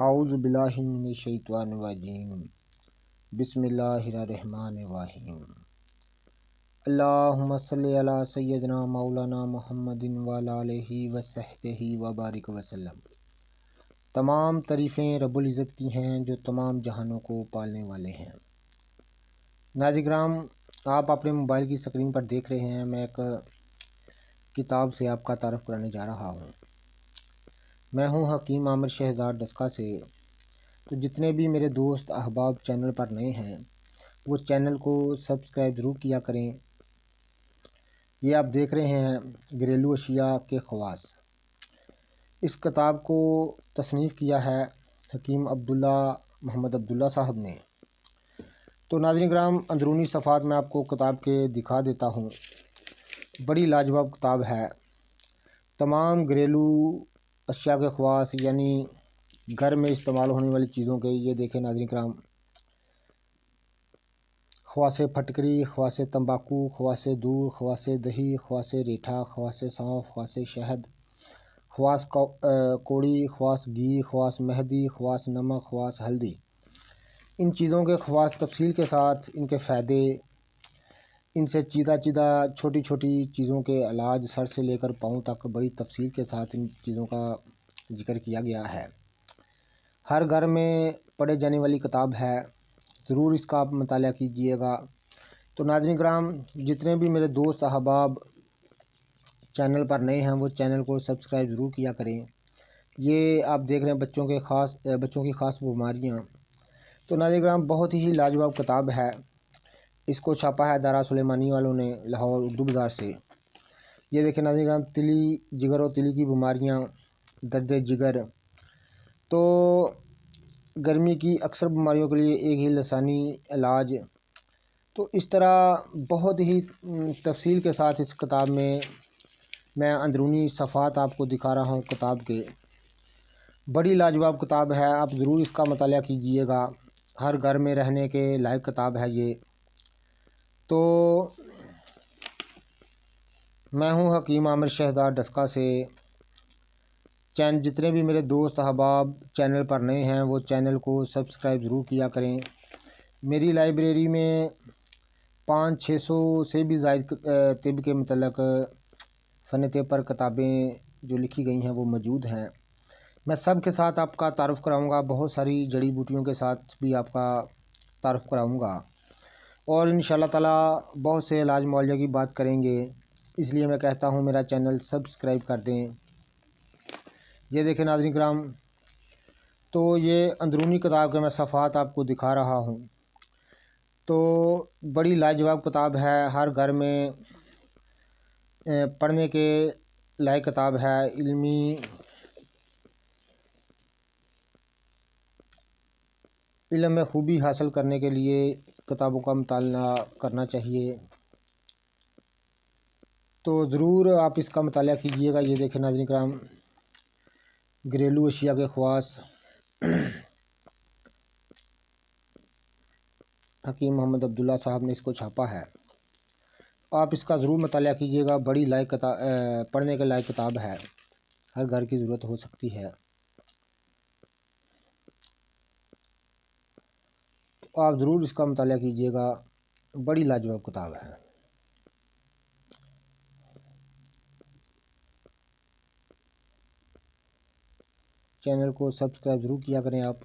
اعوذ باللہ من الشیطان الرجیم بسم اللہ الرحمن الرحیم اللہم صلی علی سیدنا مولانا محمد وعلی آلہ وصحبہ وبارک وسلم۔ تمام تعریفیں رب العزت کی ہیں جو تمام جہانوں کو پالنے والے ہیں۔ ناظرین کرام، آپ اپنے موبائل کی سکرین پر دیکھ رہے ہیں، میں ایک کتاب سے آپ کا تعارف کرانے جا رہا ہوں۔ میں ہوں حکیم عامر شہزاد ڈسکا سے۔ تو جتنے بھی میرے دوست احباب چینل پر نئے ہیں وہ چینل کو سبسکرائب ضرور کیا کریں۔ یہ آپ دیکھ رہے ہیں گھریلو اشیاء کے خواص۔ اس کتاب کو تصنیف کیا ہے حکیم محمد عبداللہ صاحب نے۔ تو ناظرین کرام، اندرونی صفحات میں آپ کو کتاب کے دکھا دیتا ہوں۔ بڑی لاجواب کتاب ہے۔ تمام گھریلو اشیاء کے خواص، یعنی گھر میں استعمال ہونے والی چیزوں کے، یہ دیکھیں ناظرین کرام، خواص پھٹکری، خواص تمباکو، خواص دودھ، خواص دہی، خواص ریٹھا، خواص سونف، خواص شہد، خواص کوڑی، خواص گھی، خواص مہدی، خواص نمک، خواص ہلدی۔ ان چیزوں کے خواص تفصیل کے ساتھ، ان کے فائدے، ان سے چیدہ چھوٹی چھوٹی چیزوں کے علاج، سر سے لے کر پاؤں تک بڑی تفصیل کے ساتھ ان چیزوں کا ذکر کیا گیا ہے۔ ہر گھر میں پڑھے جانے والی کتاب ہے، ضرور اس کا آپ مطالعہ کیجئے گا۔ تو ناظرین کرام، جتنے بھی میرے دوست احباب چینل پر نئے ہیں وہ چینل کو سبسکرائب ضرور کیا کریں۔ یہ آپ دیکھ رہے ہیں بچوں کی خاص بیماریاں۔ تو ناظرین کرام، بہت ہی لاجواب کتاب ہے۔ اس کو چھاپا ہے دارا سلیمانی والوں نے، لاہور اردو بازار سے۔ یہ دیکھیں ناظرین کرام، تلی، جگر اور تلی کی بیماریاں، درد جگر۔ تو گرمی کی اکثر بیماریوں کے لیے ایک ہی لسانی علاج۔ تو اس طرح بہت ہی تفصیل کے ساتھ اس کتاب میں اندرونی صفحات آپ کو دکھا رہا ہوں کتاب کے۔ بڑی لاجواب کتاب ہے، آپ ضرور اس کا مطالعہ کیجئے گا۔ ہر گھر میں رہنے کے لائق کتاب ہے یہ۔ تو میں ہوں حکیم عامر شہزاد ڈسکا سے۔ جتنے بھی میرے دوست احباب چینل پر نئے ہیں وہ چینل کو سبسکرائب ضرور کیا کریں۔ میری لائبریری میں 500-600 سے بھی زائد طب کے متعلق فن طب پر کتابیں جو لکھی گئی ہیں وہ موجود ہیں۔ میں سب کے ساتھ آپ کا تعارف کراؤں گا، بہت ساری جڑی بوٹیوں کے ساتھ بھی آپ کا تعارف کراؤں گا، اور انشاءاللہ تعالی بہت سے علاج معالجہ کی بات کریں گے۔ اس لیے میں کہتا ہوں میرا چینل سبسکرائب کر دیں۔ یہ دیکھیں ناظرین کرام، تو یہ اندرونی کتاب کے میں صفحات آپ کو دکھا رہا ہوں۔ تو بڑی لاجواب کتاب ہے، ہر گھر میں پڑھنے کے لائق کتاب ہے۔ علم میں خوبی حاصل کرنے کے لیے کتابوں کا مطالعہ کرنا چاہیے۔ تو ضرور آپ اس کا مطالعہ کیجئے گا۔ یہ دیکھیں ناظرین کرام، گھریلو اشیاء کے خواص، حکیم محمد عبداللہ صاحب نے اس کو چھاپا ہے۔ آپ اس کا ضرور مطالعہ کیجئے گا، بڑی پڑھنے کے لائق کتاب ہے، ہر گھر کی ضرورت ہو سکتی ہے۔ آپ ضرور اس کا مطالعہ کیجئے گا، بڑی لاجواب کتاب ہے۔ چینل کو سبسکرائب ضرور کیا کریں آپ۔